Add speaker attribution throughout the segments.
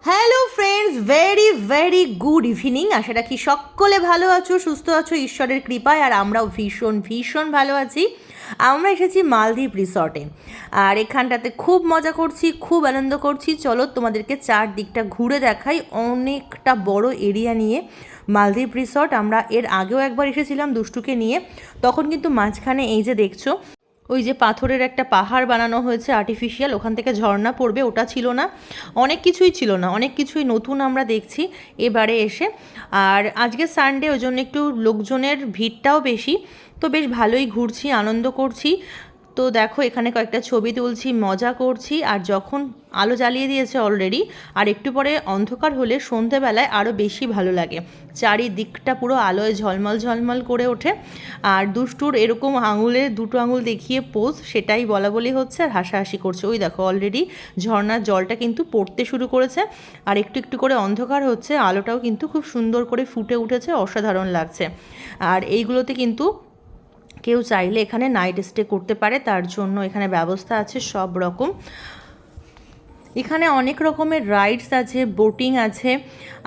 Speaker 1: Hello friends, very very good evening. আশা রাখি সকলে ভালো আছো, সুস্থ আছো ঈশ্বরের কৃপায়। আর আমরাও ভীষণ ভীষণ ভালো আছি। আমরা এসেছি মালদ্বীপ রিসর্টে, আর এখানটাতে খুব মজা করছি, খুব আনন্দ করছি। চলো তোমাদেরকে চারদিকটা ঘুরে দেখাই। অনেকটা বড় এরিয়া নিয়ে মালদ্বীপ রিসর্ট। আমরা এর আগেও একবার এসেছিলাম দুষ্টুকে নিয়ে, তখন কিন্তু মাঝখানে এই যে দেখছো ওই যে পাথরের একটা পাহাড় বানানো হয়েছে আর্টিফিশিয়াল, ওখান থেকে ঝর্ণা পড়বে, ওটা ছিল না। অনেক কিছুই ছিল না, অনেক কিছুই নতুন আমরা দেখছি এবারে এসে। আর আজকে সানডে, ওই জন্য একটু লোকজনের ভিড়টাও বেশি, তো বেশ ভালোই ঘুরছি, আনন্দ করছি। তো দেখো এখানে কয়েকটা ছবি তুলছি, মজা করছি। আর যখন আলো জ্বালিয়ে দিয়েছে অলরেডি, আর একটু পরে অন্ধকার হলে সন্ধেবেলায় আরও বেশি ভালো লাগে। চারিদিকটা পুরো আলোয় ঝলমল ঝলমল করে ওঠে। আর দুষ্টুর এরকম আঙুলে দুটো আঙুল দেখিয়ে পোজ, সেটাই বলা বলি হচ্ছে, আর হাসাহাসি করছে। ওই দেখো অলরেডি ঝর্ণার জলটা কিন্তু পড়তে শুরু করেছে, আর একটু একটু করে অন্ধকার হচ্ছে, আলোটাও কিন্তু খুব সুন্দর করে ফুটে উঠেছে, অসাধারণ লাগছে। আর এইগুলোতে কিন্তু কেউ চাইলে এখানে নাইট স্টে করতে পারে, তার জন্য এখানে ব্যবস্থা আছে সব রকম। এখানে অনেক রকমের রাইডস আছে, বোটিং আছে।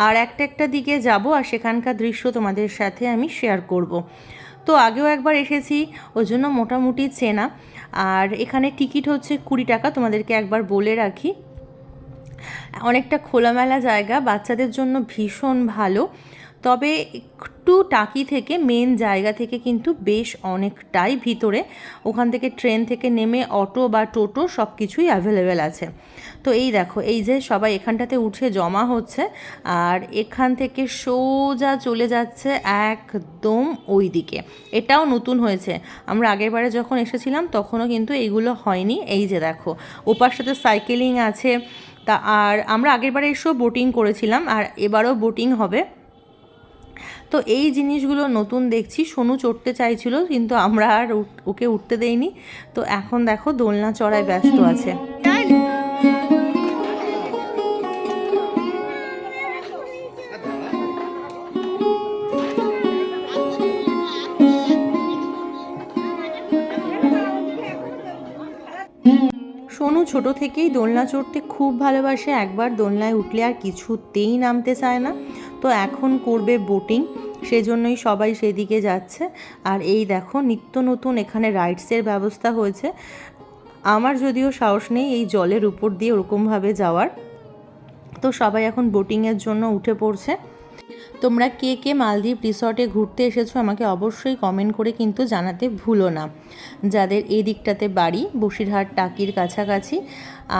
Speaker 1: আর একটা দিকে যাব, আর সেখানকার দৃশ্য তোমাদের সাথে আমি শেয়ার করব। তো আগেও একবার এসেছি, ওই জন্য মোটামুটি চেনা। আর এখানে টিকিট হচ্ছে 20 টাকা, তোমাদেরকে একবার বলে রাখি। অনেকটা খোলামেলা জায়গা, বাচ্চাদের জন্য ভীষণ ভালো। তবে একটু টাকি থেকে, মেন জায়গা থেকে কিন্তু বেশ অনেকটাই ভিতরে। ওখান থেকে ট্রেন থেকে নেমে অটো বা টোটো সব কিছুই অ্যাভেলেবেল আছে। তো এই দেখো, এই যে সবাই এখানটাতে উঠে জমা হচ্ছে, আর এখান থেকে সোজা চলে যাচ্ছে একদম ওই দিকে। এটাও নতুন হয়েছে, আমরা আগেরবারে যখন এসেছিলাম তখনও কিন্তু এইগুলো হয়নি। এই যে দেখো, ওপার সাথে সাইকেলিং আছে। তা আর আমরা আগেরবারে এসেও বোটিং করেছিলাম, আর এবারও বোটিং হবে। তো এই জিনিসগুলো নতুন দেখছি। সোনু চড়তে চাইছিল, কিন্তু আমরা আর ওকে উঠতে দেইনি। তো এখন দেখো দোলনা চড়ায় ব্যস্ত আছে। সোনু ছোট থেকেই দোলনা চড়তে খুব ভালোবাসে, একবার দোলনায় উঠলে আর কিছুতেই নামতে চায় না। তো এখন করবে বোটিং, সেজন্যই সবাই সেদিকে যাচ্ছে। আর এই দেখো নিত্য নতুন এখানে রাইডসের ব্যবস্থা হয়েছে। আমার যদিও সাহস নেই এই জলের উপর দিয়ে ওরকমভাবে যাওয়ার। তো সবাই এখন বোটিংয়ের জন্য উঠে পড়ছে। তোমরা কে কে মালদ্বীপ রিসর্টে ঘুরতে এসেছো আমাকে অবশ্যই কমেন্ট করে কিন্তু জানাতে ভুলো না, যাদের এই দিকটাতে বাড়ি বসিরহাট টাকির কাছাকাছি।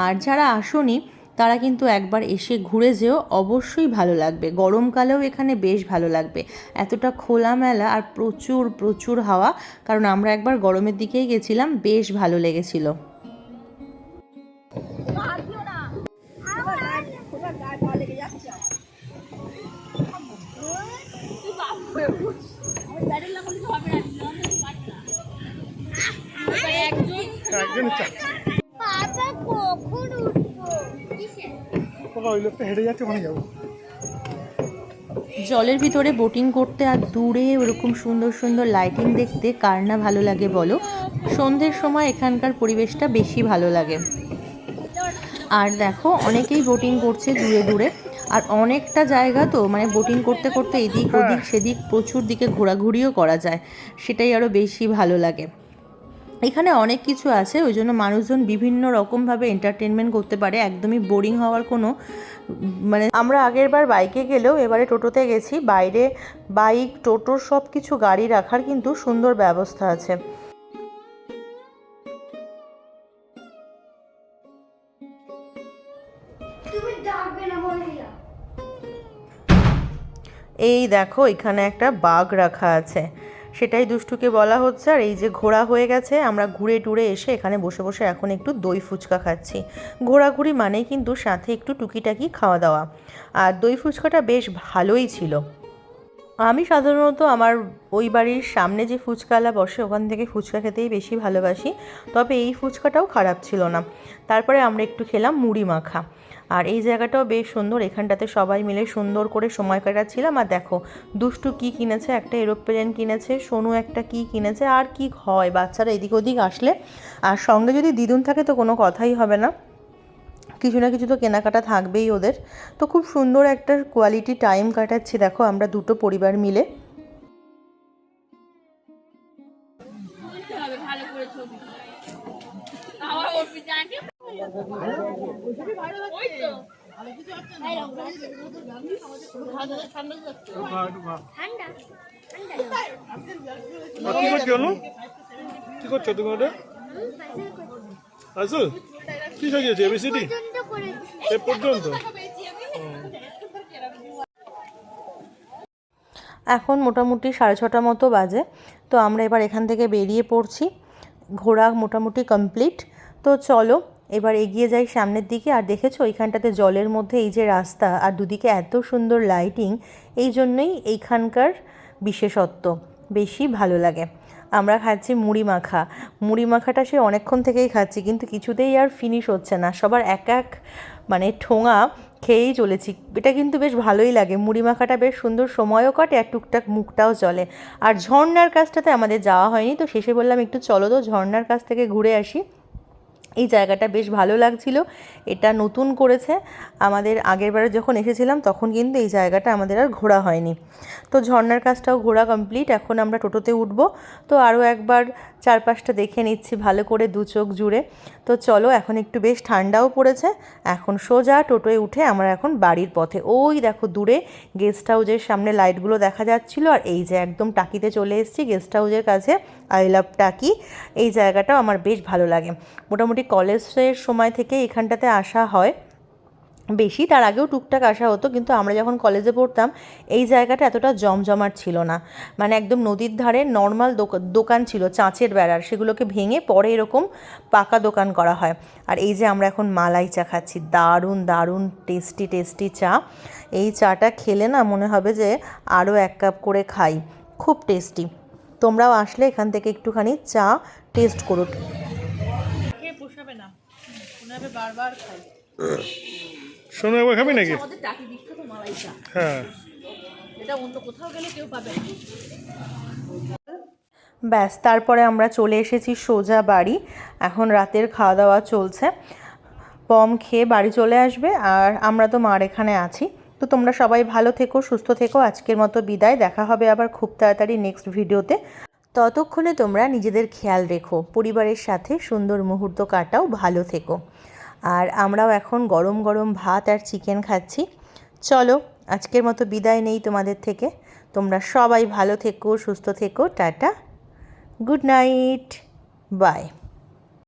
Speaker 1: আর যারা আসোনি তারা কিন্তু একবার এসে ঘুরে যেও, অবশ্যই ভালো লাগবে। গরমকালেও এখানে বেশ ভালো লাগবে, এতটা খোলামেলা আর প্রচুর প্রচুর হাওয়া। কারণ আমরা একবার গরমের দিকেই গেছিলাম, বেশ ভালো লেগেছিল। জলের ভিতরে বোটিং করতে আর দূরে ওরকম সুন্দর সুন্দর লাইটিং দেখতে কার না ভালো লাগে বলো। সন্ধ্যের সময় এখানকার পরিবেশটা বেশি ভালো লাগে। আর দেখো অনেকেই বোটিং করছে দূরে দূরে। আর অনেকটা জায়গা, তো মানে বোটিং করতে করতে এদিক ওদিক সেদিক প্রচুর দিকে ঘোরাঘুরিও করা যায়, সেটাই আরও বেশি ভালো লাগে। এখানে অনেক কিছু আছে, ওই জন্য মানুষজন বিভিন্ন রকমভাবে এন্টারটেনমেন্ট করতে পারে, একদমই বোরিং হওয়ার কোনো মানে। আমরা আগের বার বাইকে গেলেও এবারে টোটোতে গেছি। বাইরে বাইক, টোটো সব কিছু গাড়ি রাখার কিন্তু সুন্দর ব্যবস্থা আছে। এই দেখো এখানে একটা বাঘ রাখা আছে, সেটাই দুষ্টুকে বলা হচ্ছে। আর এই যে ঘোড়া হয়ে গেছে, আমরা ঘুরে টুরে এসে এখানে বসে বসে এখন একটু দই ফুচকা খাচ্ছি। ঘোরাঘুরি মানেই কিন্তু সাথে একটু টুকিটাকি খাওয়া দাওয়া। আর দই ফুচকাটা বেশ ভালোই ছিল। আমি সাধারণত আমার ওই বাড়ির সামনে যে ফুচকাওয়ালা বসে ওখান থেকে ফুচকা খেতেই বেশি ভালোবাসি, তবে এই ফুচকাটাও খারাপ ছিল না। তারপরে আমরা একটু খেলাম মুড়ি মাখা। আর এই জায়গাটাও বেশ সুন্দর, এখানটাতে সবাই মিলে সুন্দর করে সময় কাটাচ্ছিলাম। আর দেখো দুষ্টু কি কিনেছে, একটা এরোপ্লেন কিনেছে, সোনু একটা কি কিনেছে। আর কি হয় বাচ্চারা এদিক ওদিক আসলে, আর সঙ্গে যদি দিদুন থাকে তো কোনো কথাই হবে না। কিছু না কিছু তো কেনাকাটা থাকবেই ওদের। তো খুব সুন্দর একটা কোয়ালিটি টাইম কাটাচ্ছি দেখো আমরা দুটো পরিবার মিলে।
Speaker 2: কি করছো তুমি ওটা? আসল কি সাজিয়েছে এবিসিডি এ পর্যন্ত?
Speaker 1: এখন মোটামুটি 6:30 মতো বাজে। তো আমরা এবার এখান থেকে বেরিয়ে পড়ছি, ঘোরা মোটামুটি কমপ্লিট। তো চলো এবার এগিয়ে যাই সামনের দিকে। আর দেখেছো এইখানটাতে জলের মধ্যে এই যে রাস্তা আর দুদিকে এত সুন্দর লাইটিং, এই জন্যই এইখানকার বিশেষত্ব বেশি ভালো লাগে। আমরা খাচ্ছি মুড়ি মাখা। মুড়ি মাখাটা সে অনেকক্ষণ থেকেই খাচ্ছি, কিন্তু কিছুতেই আর ফিনিশ হচ্ছে না, সবার এক এক মানে ঠোঙা খেয়েই চলেছি। এটা কিন্তু বেশ ভালোই লাগে, মুড়ি মাখাটা বেশ সুন্দর, সময়ও কাটে আর টুকটাক মুখটাও চলে। আর ঝর্নার কাছটাতে আমাদের যাওয়া হয়নি, তো শেষে বললাম একটু চলো তো ঝর্নার কাছ থেকে ঘুরে আসি। এই জায়গাটা বেশ ভালো লাগছিল, এটা নতুন করেছে। আমাদের আগেরবারে যখন এসেছিলাম তখন কিন্তু এই জায়গাটা আমাদের আর ঘোরা হয়নি। তো ঝর্নার কাজটাও ঘোরা কমপ্লিট, এখন আমরা টোটোতে উঠব। তো আরও একবার চারপাশটা দেখে নিচ্ছি ভালো করে দু চোখ জুড়ে। তো চলো, এখন একটু বেশ ঠান্ডাও পড়েছে, এখন সোজা টোটোয় উঠে আমরা এখন বাড়ির পথে। ওই দেখো দূরে গেস্ট হাউসের সামনে লাইটগুলো দেখা যাচ্ছিলো, আর এই যে একদম টাকিতে চলে এসেছি, গেস্ট হাউসের কাছে আই লাভ টাকি। এই জায়গাটাও আমার বেশ ভালো লাগে। মোটামুটি কলেজের সময় থেকে এখানটাতে আসা হয় বেশি, তার আগেও টুকটাক আসা হতো, কিন্তু আমরা যখন কলেজে পড়তাম এই জায়গাটা এতটা জমজমাট ছিল না। মানে একদম নদীর ধারে নর্মাল দোকান ছিল চাঁচের বেড়ার, সেগুলোকে ভেঙে পরে এরকম পাকা দোকান করা হয়। আর এই যে আমরা এখন মালাই চা খাচ্ছি, দারুণ দারুণ টেস্টি টেস্টি চা। এই চাটা খেলে না মনে হবে যে আরও 1 কাপ করে খাই, খুব টেস্টি। তোমরাও আসলে এখান থেকে একটুখানি চা টেস্ট করো।
Speaker 3: খেয়ে পোষাবে না, মনে হবে বারবার খাই।
Speaker 2: শোনো একবার খাবি নাকি?
Speaker 3: আমাদের টাকি বিখ্যাত মালাই চা,
Speaker 2: হ্যাঁ,
Speaker 3: এটা অন্য কোথাও গেলে কেউ পাবে না।
Speaker 1: ব্যাস, তারপরে আমরা চলে এসেছি সোজা বাড়ি। এখন রাতের খাওয়া দাওয়া চলছে, পম খেয়ে বাড়ি চলে আসবে, আর আমরা তো মার এখানে আছি। তো তোমরা সবাই ভালো থেকো, সুস্থ থেকো। আজকের মতো বিদায়, দেখা হবে আবার খুব তাড়াতাড়ি নেক্সট ভিডিওতে। ততক্ষণে তোমরা নিজেদের খেয়াল রেখো, পরিবারের সাথে সুন্দর মুহূর্ত কাটাও, ভালো থেকো। আর আমরাও এখন গরম গরম ভাত আর চিকেন খাচ্ছি। চলো আজকের মতো বিদায় নেই তোমাদের থেকে। তোমরা সবাই ভালো থেকো, সুস্থ থেকো, টাটা, গুড নাইট, বাই।